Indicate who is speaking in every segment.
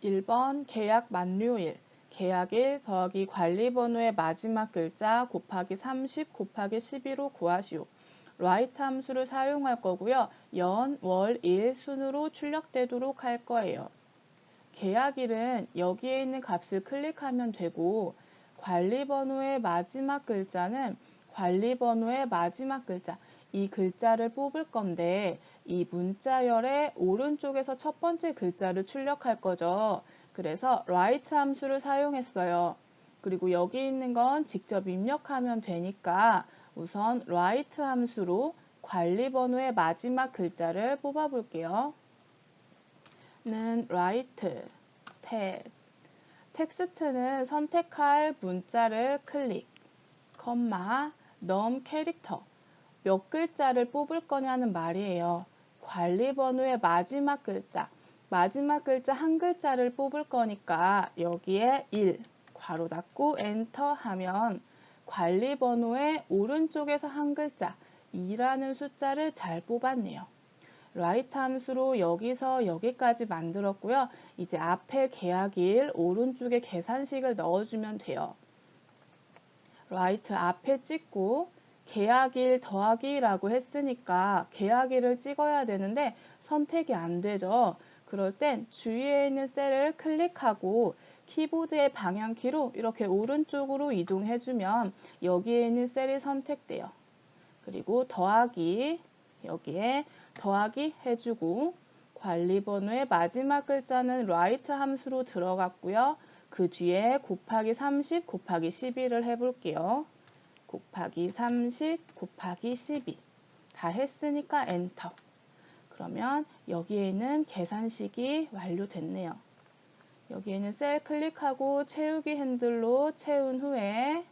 Speaker 1: 1번 계약 만료일, 계약일 더하기 관리번호의 마지막 글자 곱하기 30 곱하기 12로 구하시오. write 함수를 사용할 거고요. 연, 월, 일 순으로 출력되도록 할 거예요. 계약일은 여기에 있는 값을 클릭하면 되고 관리번호의 마지막 글자는 관리번호의 마지막 글자, 이 글자를 뽑을 건데 이 문자열의 오른쪽에서 첫 번째 글자를 출력할 거죠. 그래서 write 함수를 사용했어요. 그리고 여기 있는 건 직접 입력하면 되니까 우선 write 함수로 관리번호의 마지막 글자를 뽑아 볼게요. 는 write, 탭. 텍스트는 선택할 문자를 클릭, 컴마, 넘 캐릭터. 몇 글자를 뽑을 거냐는 말이에요. 관리번호의 마지막 글자 한 글자를 뽑을 거니까 여기에 1, 괄호 닫고 엔터 하면 관리번호의 오른쪽에서 한 글자 2라는 숫자를 잘 뽑았네요. write 함수로 여기서 여기까지 만들었고요. 이제 앞에 계약일 오른쪽에 계산식을 넣어주면 돼요. write 앞에 찍고 계약일 더하기라고 했으니까 계약일을 찍어야 되는데 선택이 안 되죠. 그럴 땐 주위에 있는 셀을 클릭하고 키보드의 방향키로 이렇게 오른쪽으로 이동해주면 여기에 있는 셀이 선택돼요. 그리고 더하기, 여기에 더하기 해주고 관리번호의 마지막 글자는 write 함수로 들어갔고요. 그 뒤에 곱하기 30 곱하기 12를 해볼게요. 곱하기 30 곱하기 12 다 했으니까 엔터. 그러면 여기에는 계산식이 완료됐네요. 여기에는 셀 클릭하고 채우기 핸들로 채운 후에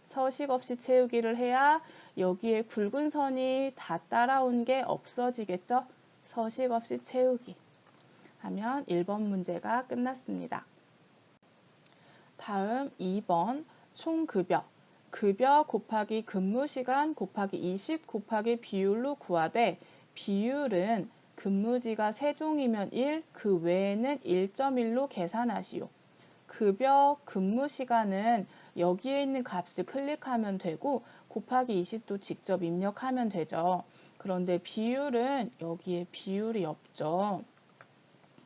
Speaker 1: 서식 없이 채우기를 해야 여기에 굵은 선이 다 따라온 게 없어지겠죠? 서식 없이 채우기 하면 1번 문제가 끝났습니다. 다음 2번 총급여. 급여 곱하기 근무시간 곱하기 20 곱하기 비율로 구하되 비율은 근무지가 3종이면 1, 그 외에는 1.1로 계산하시오. 급여 근무시간은 여기에 있는 값을 클릭하면 되고 곱하기 20도 직접 입력하면 되죠. 그런데 비율은 여기에 비율이 없죠.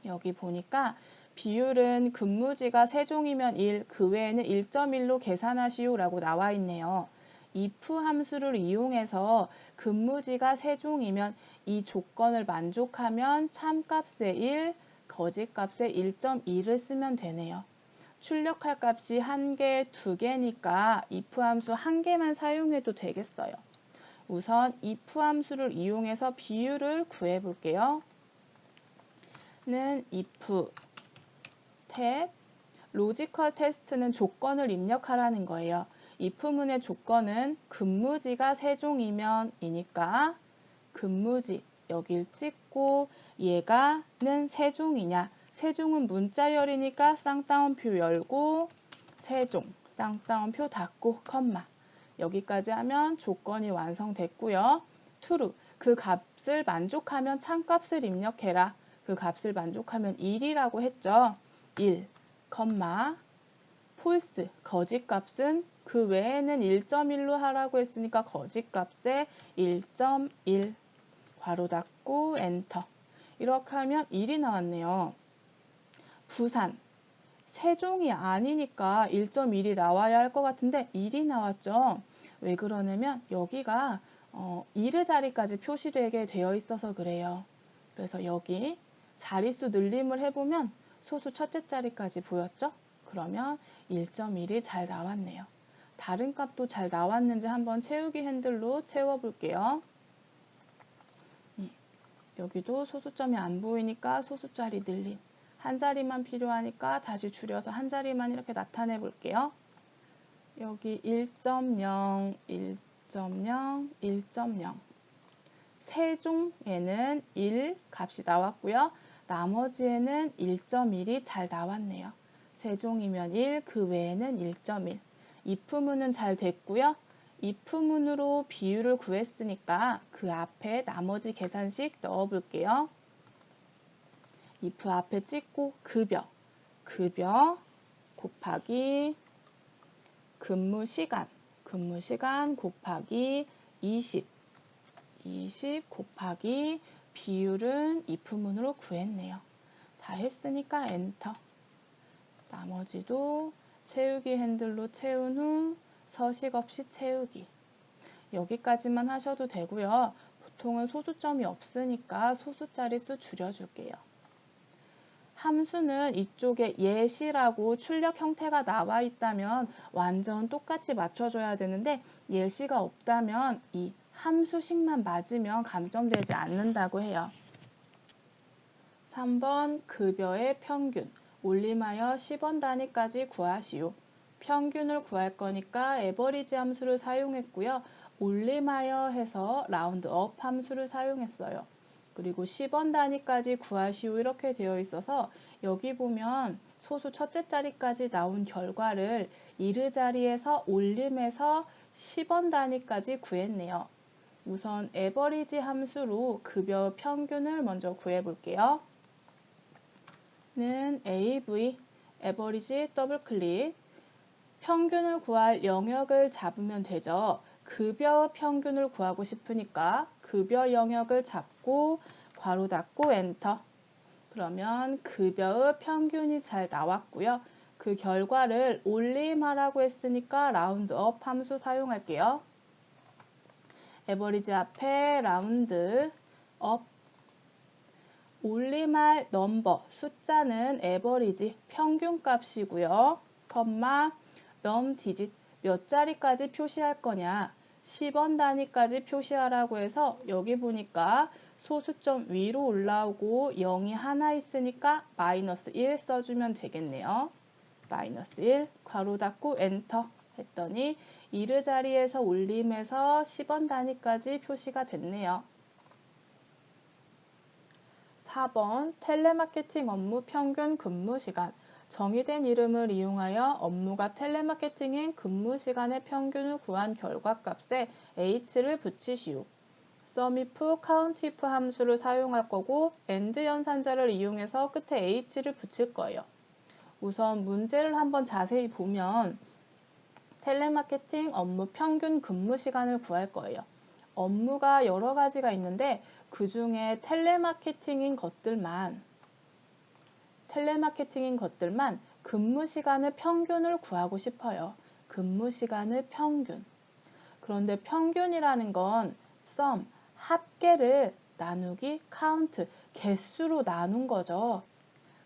Speaker 1: 여기 보니까 비율은 근무지가 3종이면 1, 그 외에는 1.1로 계산하시오 라고 나와 있네요. if 함수를 이용해서 근무지가 3종이면 이 조건을 만족하면 참값의 1, 거짓값의 1.2를 쓰면 되네요. 출력할 값이 1개, 2개니까 if 함수 1개만 사용해도 되겠어요. 우선 if 함수를 이용해서 비율을 구해 볼게요. 는 if 탭 로지컬 테스트는 조건을 입력하라는 거예요. if문의 조건은 근무지가 3종이면 이니까 근무지 여길 찍고 얘가는 3종이냐 3종은 문자열이니까 쌍따옴표 열고 3종 쌍따옴표 닫고 컴마 여기까지 하면 조건이 완성됐고요. true 그 값을 만족하면 참값을 입력해라. 그 값을 만족하면 1이라고 했죠. 1, 컴마, false, 거짓값은 그 외에는 1.1로 하라고 했으니까 거짓값에 1.1, 괄호 닫고 엔터. 이렇게 하면 1이 나왔네요. 부산, 3종이 아니니까 1.1이 나와야 할 것 같은데 1이 나왔죠. 왜 그러냐면 여기가 1의 자리까지 표시되게 되어 있어서 그래요. 그래서 여기 자릿수 늘림을 해보면 소수 첫째 자리까지 보였죠? 그러면 1.1이 잘 나왔네요. 다른 값도 잘 나왔는지 한번 채우기 핸들로 채워볼게요. 여기도 소수점이 안 보이니까 소수 자리 늘림. 한 자리만 필요하니까 다시 줄여서 한 자리만 이렇게 나타내 볼게요. 여기 1.0, 1.0, 1.0. 세종에는 1 값이 나왔고요. 나머지에는 1.1이 잘 나왔네요. 세종이면 1, 그 외에는 1.1. if문은 잘 됐고요. if문으로 비율을 구했으니까 그 앞에 나머지 계산식 넣어 볼게요. if 앞에 찍고 급여. 급여 곱하기 근무시간 곱하기 20 곱하기 비율은 if문으로 구했네요. 다 했으니까 엔터. 나머지도 채우기 핸들로 채운 후 서식 없이 채우기. 여기까지만 하셔도 되고요. 보통은 소수점이 없으니까 소수 자릿수 줄여줄게요. 함수는 이쪽에 예시라고 출력 형태가 나와 있다면 완전 똑같이 맞춰줘야 되는데 예시가 없다면 이 함수식만 맞으면 감점되지 않는다고 해요. 3번 급여의 평균 올림하여 10원 단위까지 구하시오. 평균을 구할 거니까 에버리지 함수를 사용했고요. 올림하여 해서 라운드업 함수를 사용했어요. 그리고 10원 단위까지 구하시오 이렇게 되어 있어서 여기 보면 소수 첫째 자리까지 나온 결과를 이르 자리에서 올림해서 10원 단위까지 구했네요. 우선 에버리지 함수로 급여 평균을 먼저 구해 볼게요. 는 AV 에버리지 더블 클릭 평균을 구할 영역을 잡으면 되죠. 급여 평균을 구하고 싶으니까 급여 영역을 잡고 괄호 닫고 엔터. 그러면 급여의 평균이 잘 나왔고요. 그 결과를 올림하라고 했으니까 라운드업 함수 사용할게요. 에버리지 앞에 라운드업 올림할 넘버 숫자는 에버리지 평균값이고요. 컴마 넘 디짓 몇 자리까지 표시할 거냐 10원 단위까지 표시하라고 해서 여기 보니까 소수점 위로 올라오고 0이 하나 있으니까 마이너스 1 써주면 되겠네요. 마이너스 1 괄호 닫고 엔터 했더니 이르 자리에서 올림해서 10원 단위까지 표시가 됐네요. 4번 텔레마케팅 업무 평균 근무시간 정의된 이름을 이용하여 업무가 텔레마케팅인 근무시간의 평균을 구한 결과값에 h를 붙이시오. sumif, countif 함수를 사용할 거고 and 연산자를 이용해서 끝에 h를 붙일 거예요. 우선 문제를 한번 자세히 보면 텔레마케팅 업무 평균 근무시간을 구할 거예요. 업무가 여러 가지가 있는데 그 중에 텔레마케팅인 것들만 근무 시간의 평균을 구하고 싶어요. 근무 시간의 평균. 그런데 평균이라는 건 sum, 합계를 나누기 count, 개수로 나눈 거죠.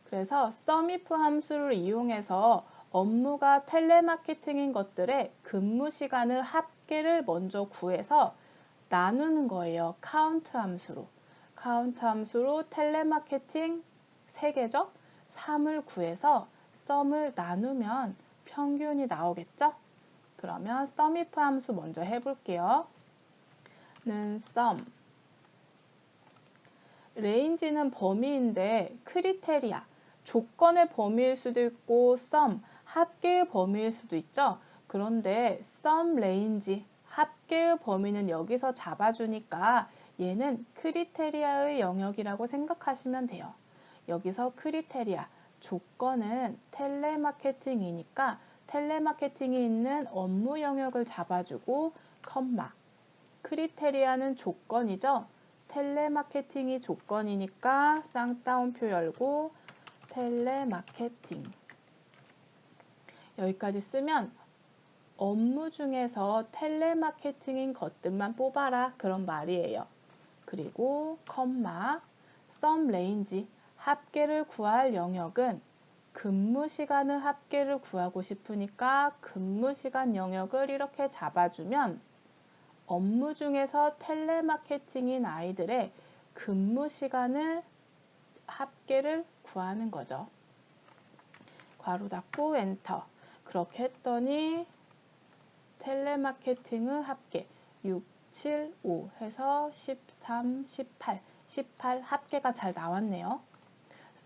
Speaker 1: 그래서 sumif 함수를 이용해서 업무가 텔레마케팅인 것들의 근무 시간의 합계를 먼저 구해서 나누는 거예요. count 함수로. count 함수로 텔레마케팅 3개죠? 3을 구해서 sum을 나누면 평균이 나오겠죠? 그러면 sumif 함수 먼저 해볼게요. 는 sum range는 범위인데 크리테리아 조건의 범위일 수도 있고 sum 합계의 범위일 수도 있죠. 그런데 sum range 합계의 범위는 여기서 잡아주니까 얘는 크리테리아의 영역이라고 생각하시면 돼요. 여기서 크리테리아 조건은 텔레마케팅이니까 텔레마케팅이 있는 업무 영역을 잡아주고 컴마 크리테리아는 조건이죠. 텔레마케팅이 조건이니까 쌍따옴표 열고 텔레마케팅 여기까지 쓰면 업무 중에서 텔레마케팅인 것들만 뽑아라 그런 말이에요. 그리고 컴마 sum range 합계를 구할 영역은 근무 시간의 합계를 구하고 싶으니까 근무 시간 영역을 이렇게 잡아주면 업무 중에서 텔레마케팅인 아이들의 근무 시간의 합계를 구하는 거죠. 괄호 닫고 엔터. 그렇게 했더니 텔레마케팅의 합계 6, 7, 5 해서 13, 18 합계가 잘 나왔네요.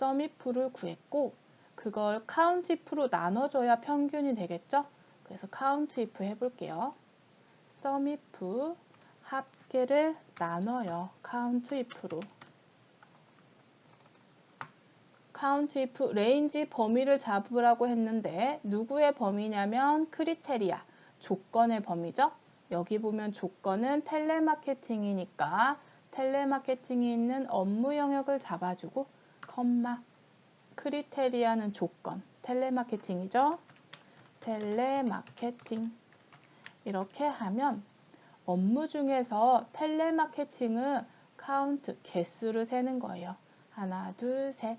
Speaker 1: sumif를 구했고 그걸 countif로 나눠줘야 평균이 되겠죠? 그래서 countif 해볼게요. sumif 합계를 나눠요. countif로. count if range 범위를 잡으라고 했는데 누구의 범위냐면 크리테리아, 조건의 범위죠. 여기 보면 조건은 텔레마케팅이니까 텔레마케팅이 있는 업무 영역을 잡아주고 컴마 크리테리아는 조건, 텔레마케팅이죠. 텔레마케팅 이렇게 하면 업무 중에서 텔레마케팅은 카운트, 개수를 세는 거예요. 하나, 둘, 셋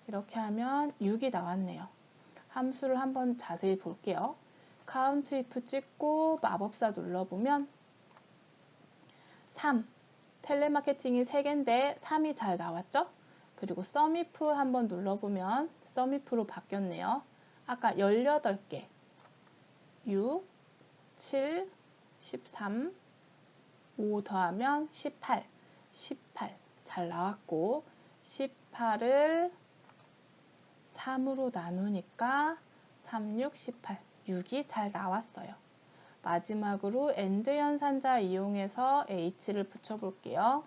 Speaker 1: 이렇게 하면 6이 나왔네요. 함수를 한번 자세히 볼게요. count if 찍고 마법사 눌러보면 3, 텔레마케팅이 3개인데 3이 잘 나왔죠? 그리고 sum if 한번 눌러보면 sum if로 바뀌었네요. 아까 18개 6, 7, 13, 5 더하면 18, 18 잘 나왔고 18을 3으로 나누니까 3, 6, 18, 6이 잘 나왔어요. 마지막으로 AND 연산자 이용해서 H를 붙여볼게요.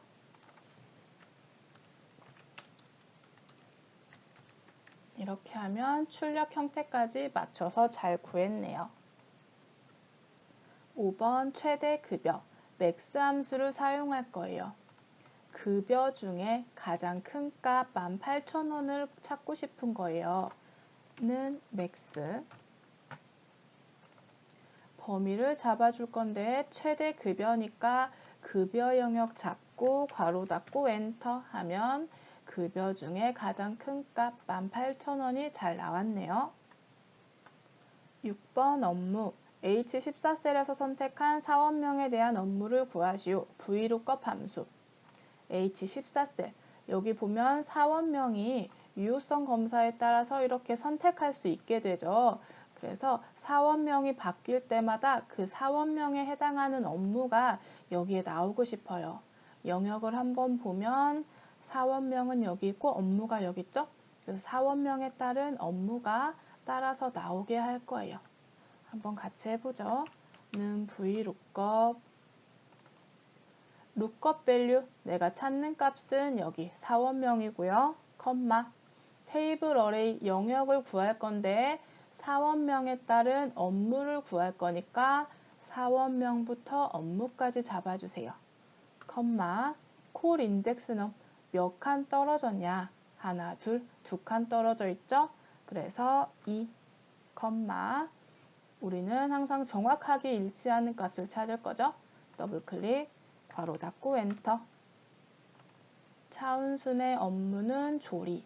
Speaker 1: 이렇게 하면 출력 형태까지 맞춰서 잘 구했네요. 5번 최대 급여, 맥스 함수를 사용할 거예요. 급여 중에 가장 큰 값 18,000원을 찾고 싶은 거예요. 는 맥스. 범위를 잡아줄 건데 최대 급여니까 급여 영역 잡고 괄호 닫고 엔터 하면 급여 중에 가장 큰 값 18,000원이 잘 나왔네요. 6번 업무 H14셀에서 선택한 사원명에 대한 업무를 구하시오. VLOOKUP 함수 H14셀 여기 보면 사원명이 유효성 검사에 따라서 이렇게 선택할 수 있게 되죠. 그래서 사원명이 바뀔 때마다 그 사원명에 해당하는 업무가 여기에 나오고 싶어요. 영역을 한번 보면 사원명은 여기 있고 업무가 여기 있죠. 그래서 사원명에 따른 업무가 따라서 나오게 할 거예요. 한번 같이 해보죠. 는 VLOOKUP lookup value 내가 찾는 값은 여기 사원명이고요. 컴마 테이블 어레이 영역을 구할 건데 사원명에 따른 업무를 구할 거니까 사원명부터 업무까지 잡아주세요. 컴마 콜 인덱스는 몇 칸 떨어졌냐? 하나, 둘, 2칸 떨어져 있죠? 그래서 2, 컴마 우리는 항상 정확하게 일치하는 값을 찾을 거죠? 더블 클릭, 괄호 닫고 엔터. 차은순의 업무는 조리.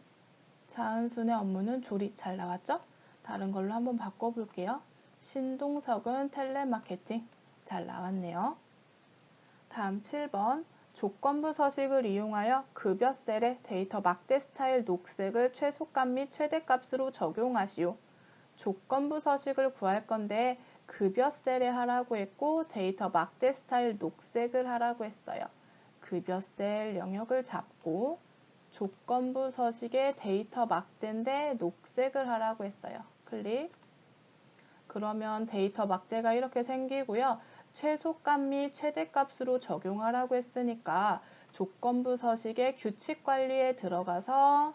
Speaker 1: 차은순의 업무는 조리 잘 나왔죠? 다른 걸로 한번 바꿔볼게요. 신동석은 텔레마케팅 잘 나왔네요. 다음 7번 조건부 서식을 이용하여 급여 셀에 데이터 막대 스타일 녹색을 최소값 및 최대값으로 적용하시오. 조건부 서식을 구할 건데 급여 셀에 하라고 했고 데이터 막대 스타일 녹색을 하라고 했어요. 급여 셀 영역을 잡고 조건부 서식에 데이터 막대인데 녹색을 하라고 했어요. 클릭. 그러면 데이터 막대가 이렇게 생기고요. 최소값 및 최대값으로 적용하라고 했으니까 조건부 서식의 규칙 관리에 들어가서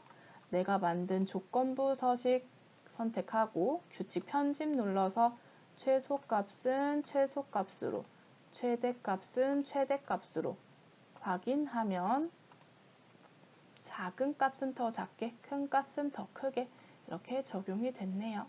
Speaker 1: 내가 만든 조건부 서식 선택하고 규칙 편집 눌러서 최소값은 최소값으로 최대값은 최대값으로 확인하면 작은 값은 더 작게 큰 값은 더 크게 이렇게 적용이 됐네요.